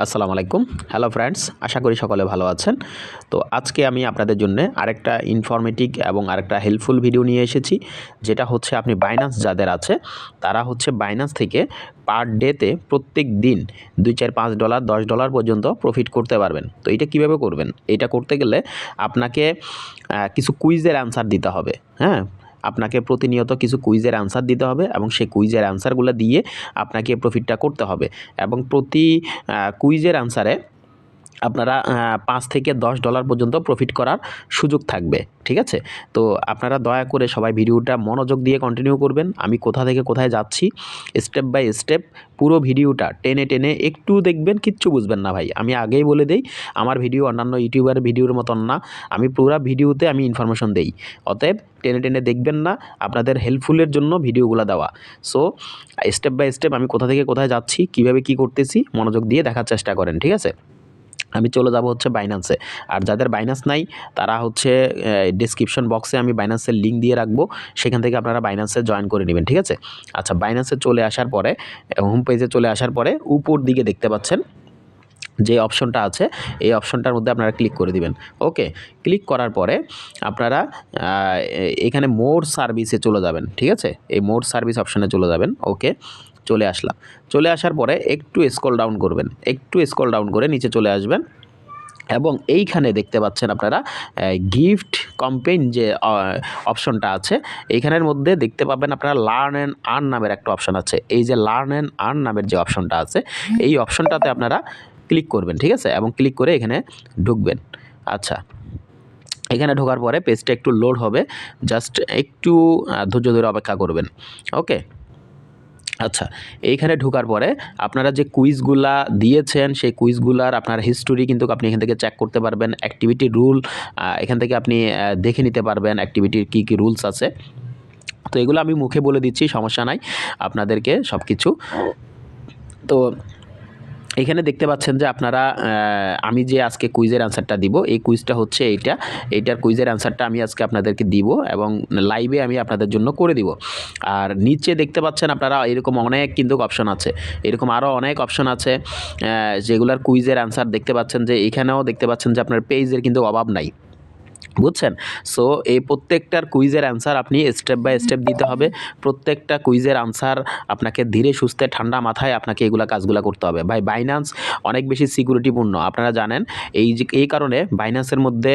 আসসালামু আলাইকুম। Hello friends, আশা করি সকলে ভালো আছেন। তো আজকে আমি আপনাদের জন্য আরেকটা ইনফরমেটিভ এবং আরেকটা হেল্পফুল ভিডিও নিয়ে এসেছি, যেটা হচ্ছে আপনি বাইন্যান্স যাদের আছে তারা হচ্ছে বাইন্যান্স থেকে পার ডেতে প্রত্যেক দিন $2, $4, $5, $10 পর্যন্ত প্রফিট করতে পারবেন। তো এটা কিভাবে করবেন? এটা করতে গেলে আপনাকে কিছু কুইজের অ্যান্সার দিতে হবে। হ্যাঁ, আপনাকে প্রতিনিয়ত কিছু কুইজের অ্যান্সার দিতে হবে এবং সেই কুইজের অ্যান্সারগুলো দিয়ে আপনাকে প্রফিটটা করতে হবে এবং প্রতি কুইজের অ্যান্সারে আপনারা $5 থেকে $10 পর্যন্ত প্রফিট করার সুযোগ থাকবে। ঠিক আছে? তো আপনারা দয়া করে সবাই ভিডিওটা মনোযোগ দিয়ে কন্টিনিউ করবেন। আমি কোথা থেকে কোথায় যাচ্ছি স্টেপ বাই স্টেপ পুরো ভিডিওটা টেনে টেনে একটু দেখবেন, কিচ্ছু বুঝবেন না ভাই। আমি আগেই বলে দেই, আমার ভিডিও অন্যান্য ইউটিউবার ভিডিওর মতন না। আমি পুরো ভিডিওতে আমি ইনফরমেশন দেই। অতএব টেনে টেনে দেখবেন না, আপনাদের হেল্পফুলের জন্য ভিডিওগুলো দেওয়া। সো স্টেপ বাই স্টেপ আমি কোথা থেকে কোথায় যাচ্ছি, কীভাবে কী করতেছি মনোযোগ দিয়ে দেখার চেষ্টা করেন। ঠিক আছে? আমি চলে যাব হচ্ছে বাইন্যান্সে। আর যাদের বাইন্যান্স নাই তারা হচ্ছে ডেসক্রিপশন বক্সে আমি বাইন্যান্সের লিঙ্ক দিয়ে রাখবো, সেখান থেকে আপনারা বাইন্যান্সে জয়েন করে নেবেন। ঠিক আছে? আচ্ছা, বাইন্যান্সে চলে আসার পরে হোম পেজে চলে আসার পরে উপর দিকে দেখতে পাচ্ছেন যে অপশনটা আছে, এই অপশনটার মধ্যে আপনারা ক্লিক করে দিবেন। ওকে, ক্লিক করার পরে আপনারা এখানে মোর সার্ভিসে চলে যাবেন। ঠিক আছে? এই মোর সার্ভিস অপশনে চলে যাবেন। ওকে, চলে আসলাম। চলে আসার পরে একটু স্ক্রল ডাউন করবেন, একটু স্ক্রল ডাউন করে নিচে চলে আসবেন এবং এইখানে দেখতে পাচ্ছেন আপনারা গিফট ক্যাম্পেইন যে অপশনটা আছে, এইখানের মধ্যে দেখতে পাবেন আপনারা লার্ন অ্যান্ড আর্ন নামের একটা অপশন আছে। এই যে লার্ন অ্যান্ড আর্ন নামের যে অপশনটা আছে, এই অপশনটাতে আপনারা ক্লিক করবেন। ঠিক আছে? এবং ক্লিক করে এখানে ঢুকবেন। আচ্ছা, এখানে ঢোকার পরে পেজটা একটু লোড হবে, জাস্ট একটু ধৈর্য ধরে অপেক্ষা করবেন। ওকে, আচ্ছা, এইখানে ঢোকার পরে আপনারা যে কুইজগুলা দিয়েছেন সেই কুইজগুলার আপনার হিস্টোরি কিন্তু আপনি এখান থেকে চেক করতে পারবেন। অ্যাক্টিভিটি রুল এখান থেকে আপনি দেখে নিতে পারবেন অ্যাক্টিভিটির কী কী রুলস আছে। তো এগুলো আমি মুখে বলে দিচ্ছি, সমস্যা নাই আপনাদেরকে সব কিছু। তো এখানে দেখতে পাচ্ছেন যে আপনারা আমি যে আজকে কুইজের অ্যান্সারটা দিব, এই কুইজটা হচ্ছে এইটার কুইজের অ্যান্সারটা আমি আজকে আপনাদেরকে দিব এবং লাইভে আমি আপনাদের জন্য করে দিব। আর নিচে দেখতে পাচ্ছেন আপনারা এরকম অনেক কিন্তু অপশন আছে, এরকম আরও অনেক অপশন আছে যেগুলার কুইজের অ্যান্সার দেখতে পাচ্ছেন যে এখানেও দেখতে পাচ্ছেন যে আপনার পেজের কিন্তু অভাব নাই। বুঝছেন? সো এই প্রত্যেকটার কুইজের অ্যান্সার আপনি স্টেপ বাই স্টেপ দিতে হবে। প্রত্যেকটা কুইজের আনসার আপনাকে ধীরে সুস্থে ঠান্ডা মাথায় আপনাকে এগুলা কাজগুলা করতে হবে। ভাই, বাইন্যান্স অনেক বেশি সিকিউরিটিপূর্ণ, আপনারা জানেন। এই কারণে বাইন্যান্সের মধ্যে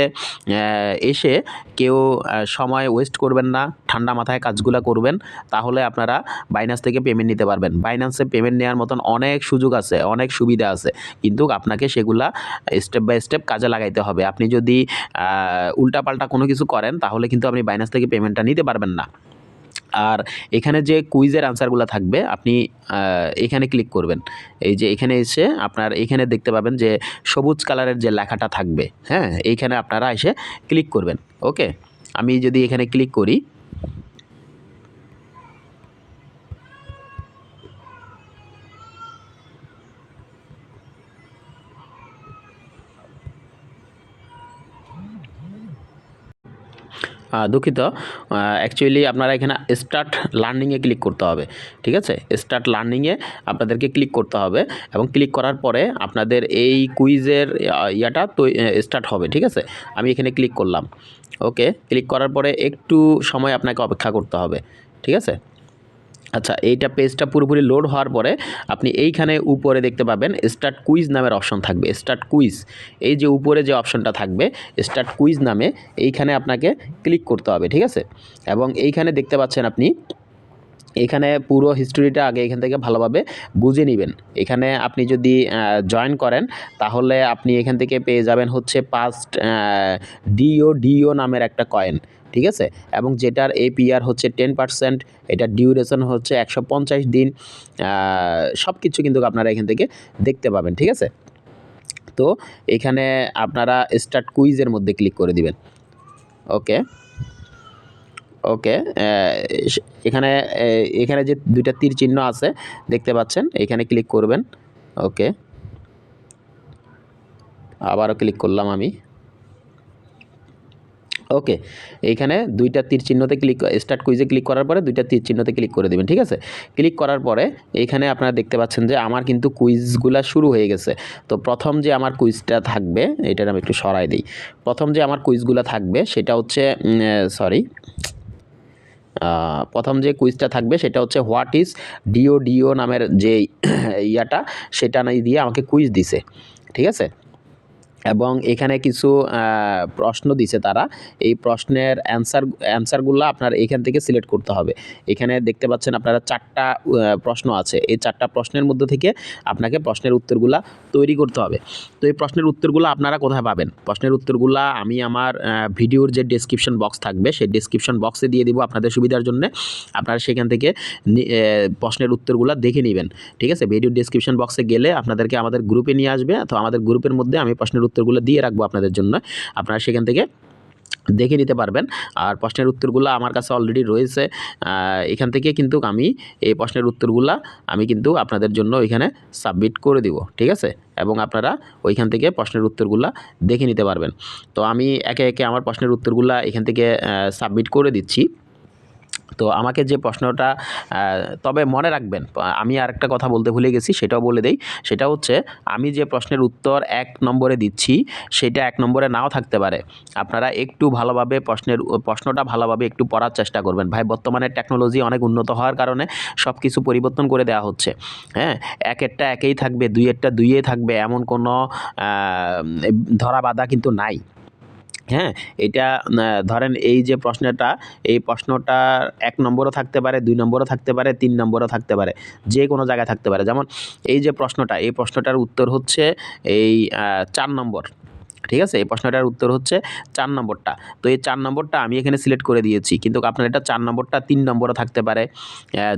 এসে কেউ সময় ওয়েস্ট করবেন না, ঠান্ডা মাথায় কাজগুলা করবেন, তাহলে আপনারা বাইন্যান্স থেকে পেমেন্ট নিতে পারবেন। বাইন্যান্সে পেমেন্ট নেওয়ার মতন অনেক সুযোগ আছে, অনেক সুবিধা আছে, কিন্তু আপনাকে সেগুলা স্টেপ বাই স্টেপ কাজে লাগাইতে হবে। আপনি যদি উল্টাপাল্টা কোনো কিছু করেন তাহলে কিন্তু আপনি বাইন্যান্স থেকে পেমেন্টটা নিতে পারবেন না। আর এখানে যে কুইজের আনসারগুলো থাকবে আপনি এখানে ক্লিক করবেন। এই যে এখানে এসে আপনার এখানে দেখতে পাবেন যে সবুজ কালারের যে লেখাটা থাকবে, হ্যাঁ, এইখানে আপনারা এসে ক্লিক করবেন। ওকে, আমি যদি এখানে ক্লিক করি, দুঃখিত, অ্যাকচুয়ালি আপনারা এখানে স্টার্ট লার্নিংয়ে ক্লিক করতে হবে। ঠিক আছে? স্টার্ট লার্নিংয়ে আপনাদেরকে ক্লিক করতে হবে এবং ক্লিক করার পরে আপনাদের এই কুইজের ইয়াটা তো স্টার্ট হবে। ঠিক আছে? আমি এখানে ক্লিক করলাম। ওকে, ক্লিক করার পরে একটু সময় আপনাকে অপেক্ষা করতে হবে। ঠিক আছে? আচ্ছা, এইটা পেজটা পুরোপুরি লোড হওয়ার পরে আপনি এইখানে উপরে দেখতে পাবেন স্টার্ট কুইজ নামের অপশন থাকবে। স্টার্ট কুইজ, এই যে উপরে যে অপশনটা থাকবে স্টার্ট কুইজ নামে, এইখানে আপনাকে ক্লিক করতে হবে। ঠিক আছে? এবং এইখানে দেখতে পাচ্ছেন আপনি এখানে পুরো হিস্টোরিটা আগে এখান থেকে ভালোভাবে বুঝে নেবেন। এখানে আপনি যদি জয়েন করেন তাহলে আপনি এখান থেকে পেয়ে যাবেন হচ্ছে পাস্ট ডিও নামের একটা কয়েন। ঠিক আছে? এবং যেটার APR হচ্ছে 10%, এটার ডিউরেশন হচ্ছে 150 দিন। সব কিছু কিন্তু আপনারা এখান থেকে দেখতে পাবেন। ঠিক আছে? তো এখানে আপনারা স্টার্ট কুইজের মধ্যে ক্লিক করে দিবেন। ওকে, ওকে, এখানে এখানে যে দুইটা তীর চিহ্ন আছে দেখতে পাচ্ছেন, এখানে ক্লিক করবেন। ওকে, আবারও ক্লিক করলাম আমি। ওকে, এইখানে দুইটা তীর চিহ্নতে স্টার্ট কুইজে ক্লিক করার পরে দুইটা তীর চিহ্নতে ক্লিক করে দেবেন, ঠিক আছে। ক্লিক করার পরে এইখানে আপনারা দেখতে পাচ্ছেন যে আমার কিন্তু কুইজগুলা শুরু হয়ে গেছে। তো প্রথম যে আমার কুইজটা থাকবে, এটার আমি একটু সরাই দিই। প্রথম যে আমার কুইজগুলা থাকবে সেটা হচ্ছে প্রথম যে কুইজটা থাকবে সেটা হচ্ছে হোয়াট ইজ ডিও নামের যে ইয়াটা, সেটা নাই দিয়ে আমাকে কুইজ দিছে, ঠিক আছে। এবং এখানে কিছু প্রশ্ন দিছে তারা। এই প্রশ্নের অ্যান্সারগুলো আপনার এখান থেকে সিলেক্ট করতে হবে। এখানে দেখতে পাচ্ছেন আপনারা 4টা প্রশ্ন আছে। এই 4টা প্রশ্নের মধ্যে থেকে আপনাকে প্রশ্নের উত্তরগুলা তৈরি করতে হবে। তো এই প্রশ্নের উত্তরগুলো আপনারা কোথায় পাবেন? প্রশ্নের উত্তরগুলা আমি আমার ভিডিওর যে ডেসক্রিপশন বক্স থাকবে সেই ডেসক্রিপশন বক্সে দিয়ে দিব আপনাদের সুবিধার জন্য। আপনারা সেখান থেকে প্রশ্নের উত্তরগুলো দেখে নেবেন, ঠিক আছে। ভিডিওর ডেসক্রিপশন বক্সে গেলে আপনাদেরকে আমাদের গ্রুপে নিয়ে আসবে। তো আমাদের গ্রুপের মধ্যে আমি প্রশ্নের উত্তরগুলো দিয়ে রাখবো আপনাদের জন্য, আপনারা সেখান থেকে দেখে নিতে পারবেন। আর প্রশ্নের উত্তরগুলো আমার কাছে অলরেডি রয়েছে। এখান থেকে কিন্তু আমি এই প্রশ্নের উত্তরগুলো আমি কিন্তু আপনাদের জন্য এখানে সাবমিট করে দিব, ঠিক আছে। এবং আপনারা ওইখান থেকে প্রশ্নের উত্তরগুলো দেখে নিতে পারবেন। তো আমি একে একে আমার প্রশ্নের উত্তরগুলো এখান থেকে সাবমিট করে দিচ্ছি। তো আমাকে যে প্রশ্নটা, তবে মনে রাখবেন, আমি আরেকটা কথা বলতে ভুলে গেছি, সেটাও বলে দেই। সেটা হচ্ছে আমি যে প্রশ্নের উত্তর 1 নম্বরে দিচ্ছি সেটা 1 নম্বরে নাও থাকতে পারে। আপনারা একটু ভালোভাবে প্রশ্নটা ভালোভাবে একটু পড়ার চেষ্টা করবেন। ভাই, বর্তমানে টেকনোলজি অনেক উন্নত হওয়ার কারণে সব কিছু পরিবর্তন করে দেওয়া হচ্ছে, হ্যাঁ। একেরটা একেই থাকবে, দুইয়েরটা দুইয়ে থাকবে, এমন কোনো ধরা বাঁধা কিন্তু নাই, হ্যাঁ। এটা ধরেন এই যে প্রশ্নটা, এই প্রশ্নটা 1 নম্বরও থাকতে পারে, 2 নম্বরও থাকতে পারে, 3 নম্বরও থাকতে পারে, যে কোনো জায়গায় থাকতে পারে। যেমন এই যে প্রশ্নটা, এই প্রশ্নটার উত্তর হচ্ছে এই 4 নম্বর, ঠিক আছে। এই প্রশ্নটার উত্তর হচ্ছে 4 নম্বরটা। তো এই 4 নম্বরটা আমি এখানে সিলেক্ট করে দিয়েছি, কিন্তু আপনার এটা 4 নম্বরটা 3 নম্বরও থাকতে পারে,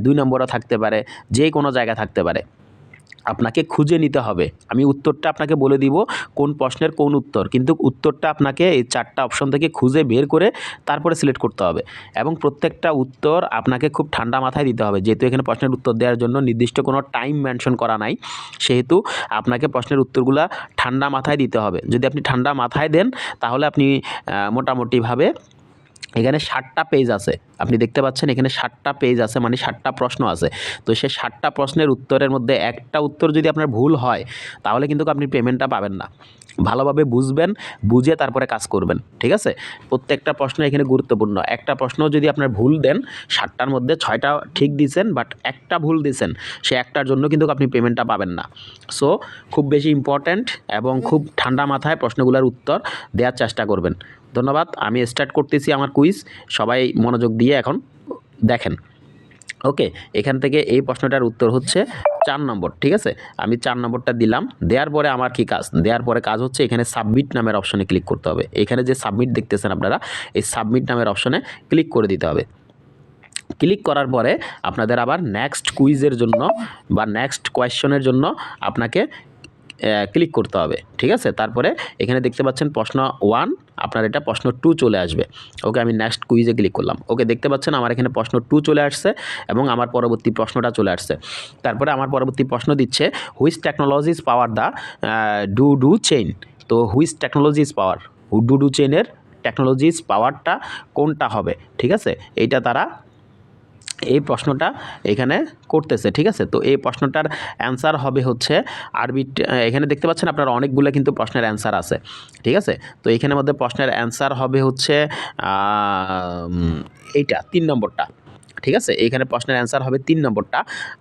2 নম্বরও থাকতে পারে, যে কোনো জায়গায় থাকতে পারে। আপনাকে খুঁজে নিতে হবে। আমি উত্তরটা আপনাকে বলে দিব কোন প্রশ্নের কোন উত্তর, কিন্তু উত্তরটা আপনাকে এই 4টা অপশন থেকে খুঁজে বের করে তারপরে সিলেক্ট করতে হবে। এবং প্রত্যেকটা উত্তর আপনাকে খুব ঠান্ডা মাথায় দিতে হবে, যেহেতু এখানে প্রশ্নের উত্তর দেওয়ার জন্য নির্দিষ্ট কোনো টাইম মেনশন করা নাই, সেহেতু আপনাকে প্রশ্নের উত্তরগুলা ঠান্ডা মাথায় দিতে হবে। যদি আপনি ঠান্ডা মাথায় দেন তাহলে আপনি মোটামুটিভাবে, এখানে 7টা পেজ আছে, আপনি দেখতে পাচ্ছেন এখানে 7টা পেজ আছে, মানে 7টা প্রশ্ন আছে। তো সেই 7টা প্রশ্নের উত্তরের মধ্যে একটা উত্তর যদি আপনার ভুল হয় তাহলে কিন্তু আপনি পেমেন্টটা পাবেন না। ভালোভাবে বুঝবেন, বুঝে তারপরে কাজ করবেন, ঠিক আছে। প্রত্যেকটা প্রশ্ন এখানে গুরুত্বপূর্ণ। একটা প্রশ্ন যদি আপনার ভুল দেন, 7টার মধ্যে 6টা ঠিক দিয়েছেন বাট একটা ভুল দিয়েছেন, সে একটার জন্য কিন্তু আপনি পেমেন্টটা পাবেন না। সো খুব বেশি ইম্পর্ট্যান্ট এবং খুব ঠান্ডা মাথায় প্রশ্নগুলোর উত্তর দেওয়ার চেষ্টা করবেন। ধন্যবাদ। আমি স্টার্ট করতেছি আমার কুইজ, সবাই মনোযোগ দিয়ে এখন দেখেন। ওকে, এখান থেকে এই প্রশ্নটার উত্তর হচ্ছে 4 নম্বর, ঠিক আছে। আমি 4 নম্বরটা দিলাম, দেওয়ার পরে আমার কি কাজ? দেওয়ার পরে কাজ হচ্ছে এখানে সাবমিট নামের অপশনে ক্লিক করতে হবে। এখানে যে সাবমিট দেখতেছেন আপনারা, এই সাবমিট নামের অপশনে ক্লিক করে দিতে হবে। ক্লিক করার পরে আপনাদের আবার নেক্সট কুইজের জন্য বা নেক্সট কোয়েশ্চনের জন্য আপনাকে ক্লিক করতে হবে, ঠিক আছে। তারপরে এখানে দেখতে পাচ্ছেন প্রশ্ন 1, আপনার এটা প্রশ্ন 2 চলে আসবে। ওকে, আমি নেক্সট কুইজে ক্লিক করলাম। ওকে, দেখতে পাচ্ছেন আমার এখানে প্রশ্ন 2 চলে আসছে এবং আমার পরবর্তী প্রশ্নটা চলে আসছে। তারপরে আমার পরবর্তী প্রশ্ন দিচ্ছে which technologies power the do chain. তো হুইচ টেকনোলজিস পাওয়ার, ডু চেইনের টেকনোলজিস পাওয়ারটা কোনটা হবে, ঠিক আছে। এইটা তারা এই প্রশ্নটা এখানে করতেছে, ঠিক আছে। তো এই প্রশ্নটার অ্যান্সার হবে হচ্ছে এখানে দেখতে পাচ্ছেন আপনারা অনেকগুলো কিন্তু প্রশ্নের অ্যান্সার আছে, ঠিক আছে। তো এখানের মধ্যে প্রশ্নের অ্যান্সার হবে হচ্ছে এইটা 3 নম্বরটা, ঠিক আছে। এইখানে প্রশ্নের অ্যান্সার হবে 3 নম্বরটা।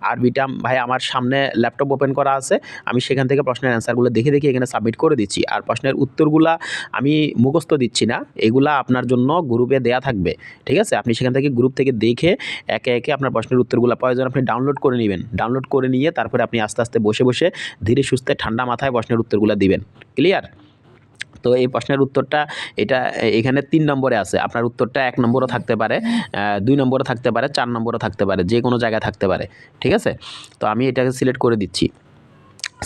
আরবিটা ভাই আমার সামনে ল্যাপটপ ওপেন করা আছে, আমি সেখান থেকে প্রশ্নের অ্যান্সারগুলো দেখে দেখে এখানে সাবমিট করে দিচ্ছি। আর প্রশ্নের উত্তরগুলা আমি মুখস্থ দিচ্ছি না, এগুলা আপনার জন্য গ্রুপে দেয়া থাকবে, ঠিক আছে। আপনি সেখান থেকে গ্রুপ থেকে দেখে একে একে আপনার প্রশ্নের উত্তরগুলো প্রয়োজন আপনি ডাউনলোড করে নেবেন। ডাউনলোড করে নিয়ে তারপরে আপনি আস্তে আস্তে বসে বসে ধীরে সুস্থে ঠান্ডা মাথায় প্রশ্নের উত্তরগুলো দিবেন। ক্লিয়ার? তো এই প্রশ্নের উত্তরটা এখানে 3 নম্বরে আছে। আপনার উত্তরটা 1 নম্বরও থাকতে পারে, 2 নম্বরও থাকতে পারে, 4 নম্বরও থাকতে পারে, যে কোনো জায়গায় থাকতে পারে, ঠিক আছে। তো আমি এটাকে সিলেক্ট করে দিচ্ছি।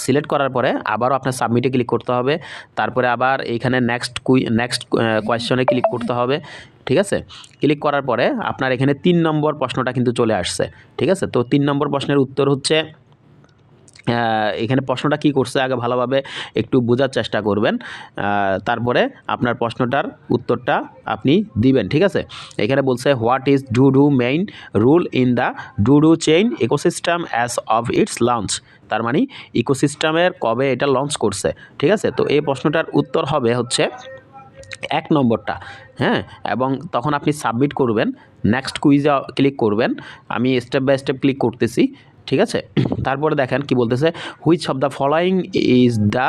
সিলেক্ট করার পরে আবারও আপনার সাবমিটে ক্লিক করতে হবে। তারপরে আবার এইখানে নেক্সট কোয়েশ্চনে ক্লিক করতে হবে, ঠিক আছে। ক্লিক করার পরে আপনার এখানে 3 নম্বর প্রশ্নটা কিন্তু চলে আসছে, ঠিক আছে। তো 3 নম্বর প্রশ্নের উত্তর হচ্ছে এখানে প্রশ্নটা কি করছে আগে ভালোভাবে একটু বোঝার চেষ্টা করবেন, তারপরে আপনার প্রশ্নটার উত্তরটা আপনি দিবেন, ঠিক আছে। এখানে বলছে what is do main rule in the do chain ecosystem as of its launch. তার মানে ইকোসিস্টেমের কবে এটা লঞ্চ করছে, ঠিক আছে। তো এই প্রশ্নটার উত্তর হবে হচ্ছে 1 নম্বরটা, হ্যাঁ। এবং তখন আপনি সাবমিট করবেন, নেক্সট কুইজে ক্লিক করবেন। আমি স্টেপ বাই স্টেপ ক্লিক করতেছি, ঠিক আছে। তারপরে দেখেন কি বলতেছে, which of the following is the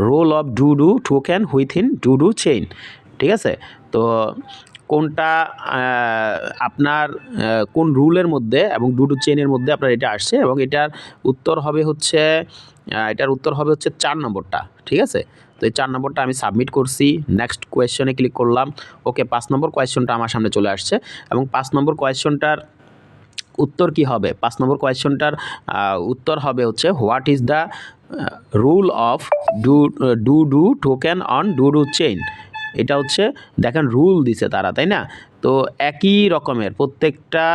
role of do token within do chain, ঠিক আছে। তো কোনটা আপনার কোন রুলের মধ্যে এবং ডু চেইনের মধ্যে আপনার এটা আসছে, এবং এটার উত্তর হবে হচ্ছে 4 নম্বরটা, ঠিক আছে। তো এই 4 নম্বরটা আমি সাবমিট করছি, নেক্সট কোয়েশ্চনে ক্লিক করলাম। ওকে, 5 নম্বর কোয়েশ্চনটা আমার সামনে চলে আসছে, এবং 5 নম্বর কোয়েশ্চনটার উত্তর কি হবে? 5 নম্বর কোয়েশ্চনটার উত্তর হবে হচ্ছে what is the rule of do token on do chain. এটা হচ্ছে দেখেন রুল দিছে তারা, তাই না? তো একই রকমের প্রত্যেকটা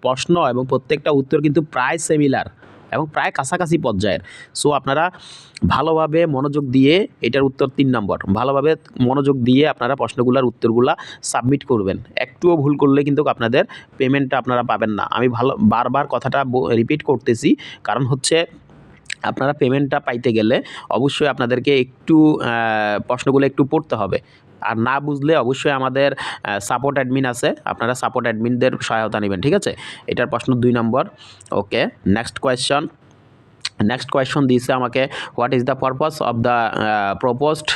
প্রশ্ন এবং প্রত্যেকটা উত্তর কিন্তু প্রায় সিমিলার এবং প্রায় কাছাকাছি পর্যায়ের। সো আপনারা ভালোভাবে মনোযোগ দিয়ে, এটার উত্তর 3 নম্বর, ভালোভাবে মনোযোগ দিয়ে আপনারা প্রশ্নগুলোর উত্তরগুলা সাবমিট করবেন। একটুও ভুল করলে কিন্তু আপনাদের পেমেন্টটা আপনারা পাবেন না। আমি বারবার কথাটা রিপিট করতেছি, কারণ হচ্ছে আপনারা পেমেন্টটা পাইতে গেলে অবশ্যই আপনাদেরকে একটু প্রশ্নগুলো একটু পড়তে হবে। আর না বুঝলে অবশ্যই আমাদের সাপোর্ট অ্যাডমিন আছে, আপনারা সাপোর্ট অ্যাডমিনদের সহায়তা নেবেন, ঠিক আছে। এটার প্রশ্ন 2 নম্বর। ওকে, নেক্সট কোয়েশ্চন দিয়েছে আমাকে, what is the purpose of the proposed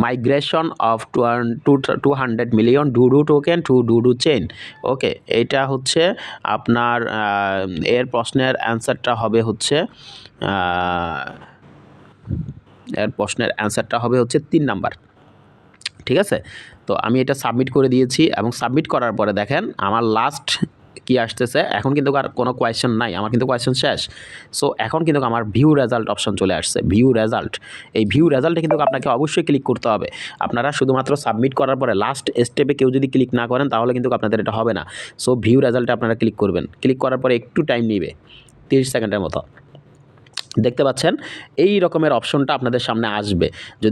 migration of 200 million do token to do chain. Okay, এটা হচ্ছে আপনার এর প্রশ্নের অ্যান্সারটা হবে হচ্ছে 3 নাম্বার, ঠিক আছে। তো আমি এটা সাবমিট করে দিয়েছি, এবং সাবমিট করার পরে দেখেন আমার লাস্ট কি আসতেছে। এখন কিন্তু আর কোনো কোয়েশ্চেন নাই, আমার কিন্তু কোয়েশ্চেন শেষ। সো এখন কিন্তু আমার ভিউ রেজাল্ট অপশন চলে আসছে, ভিউ রেজাল্ট। এই ভিউ রেজাল্টে কিন্তু আপনাকে অবশ্যই ক্লিক করতে হবে। আপনারা শুধুমাত্র সাবমিট করার পরে লাস্ট স্টেপে কেউ যদি ক্লিক না করেন তাহলে কিন্তু আপনাদের এটা হবে না। সো ভিউ রেজাল্টে আপনারা ক্লিক করবেন, ক্লিক করার পরে একটু টাইম নেবে, 30 সেকেন্ডের মতো। দেখতে পাচ্ছেন এই রকমের অপশনটা আপনাদের সামনে আসবে।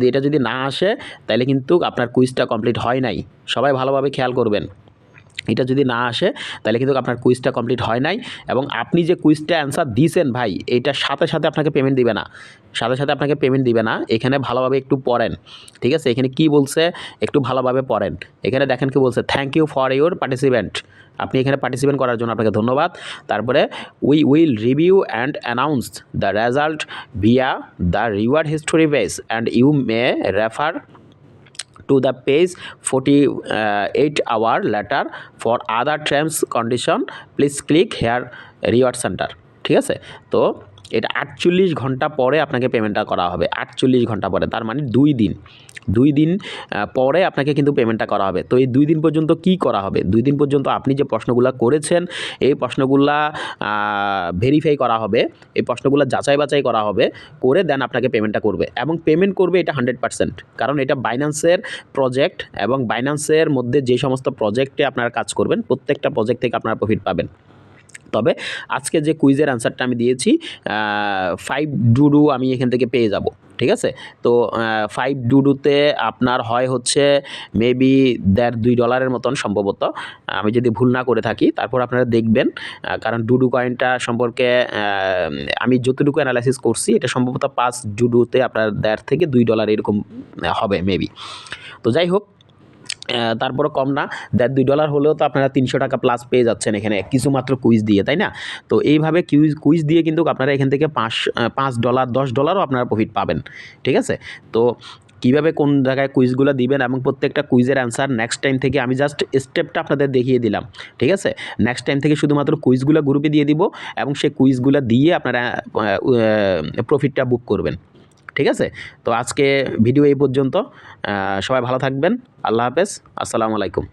এটা যদি না আসে তাহলে কিন্তু আপনার কুইজটা কমপ্লিট হয় নাই। সবাই ভালোভাবে খেয়াল করবেন, এটা যদি না আসে তাহলে কিন্তু আপনার কুইজটা কমপ্লিট হয় নাই, এবং আপনি যে কুইজটা অ্যান্সার দিয়েছেন ভাই, এইটার সাথে সাথে আপনাকে পেমেন্ট দিবে না, এখানে ভালোভাবে একটু পড়েন, ঠিক আছে। এখানে কি বলছে একটু ভালোভাবে পড়েন। এখানে দেখেন কি বলছে, thank you for your participant. আপনি এখানে পার্টিসিপেন্ট করার জন্য আপনাকে ধন্যবাদ। তারপরে we will review and announce the result via the reward history page and you may refer to the page 48 hour later for other terms condition please click here reward center, ঠিক আছে। তো এটা 48 ঘন্টা পরে আপনাকে পেমেন্টটা করা হবে, 48 ঘন্টা পরে, তার মানে 2 দিন পরে আপনাকে কিন্তু পেমেন্টটা করা হবে। তো এই 2 দিন পর্যন্ত কি করা হবে? 2 দিন পর্যন্ত আপনি যে প্রশ্নগুলো করেছেন এই প্রশ্নগুলা ভেরিফাই করা হবে, এই প্রশ্নগুলো যাচাই বাছাই করা হবে, করে দেন আপনাকে পেমেন্টটা করবে, এবং পেমেন্ট করবে এটা 100%, কারণ এটা বাইন্যান্সের প্রজেক্ট, এবং বাইন্যান্সের মধ্যে যে সমস্ত প্রজেক্টে আপনারা কাজ করবেন প্রত্যেকটা প্রজেক্ট থেকে আপনারা প্রফিট পাবেন। তবে আজকে যে কুইজের অ্যান্সারটা আমি দিয়েছি 5 ডু আমি এখান থেকে পেয়ে যাব, ঠিক আছে। তো 5 ডুতে আপনার হয় হচ্ছে মেবি $2 মতন সম্ভবত, আমি যদি ভুল না করে থাকি। তারপর আপনারা দেখবেন, কারণ ডু কয়েনটা সম্পর্কে আমি যতটুকু অ্যানালাইসিস করছি এটা সম্ভবত 5 ডুতে আপনার $1.5 থেকে $2 এরকম হবে মেবি। তো যাই হোক, তারপরে কম না, $2 হলেও তো আপনারা 300 টাকা প্লাস পেয়ে যাচ্ছেন এখানে কিছুমাত্র কুইজ দিয়ে, তাই না? তো এইভাবে কুইজ দিয়ে কিন্তু আপনারা এখান থেকে $5 $10ও আপনারা প্রফিট পাবেন, ঠিক আছে। তো কীভাবে কোন জায়গায় কুইজগুলো দিবেন এবং প্রত্যেকটা কুইজের অ্যান্সার নেক্সট টাইম থেকে আমি জাস্ট স্টেপটা আপনাদের দেখিয়ে দিলাম, ঠিক আছে। নেক্সট টাইম থেকে শুধুমাত্র কুইজগুলো গ্রুপে দিয়ে দিব, এবং সেই কুইজগুলো দিয়ে আপনারা প্রফিটটা বুক করবেন, ঠিক আছে। তো আজকে ভিডিও এই পর্যন্ত, সবাই ভালো থাকবেন, আল্লাহ হাফেজ, আসসালামু আলাইকুম।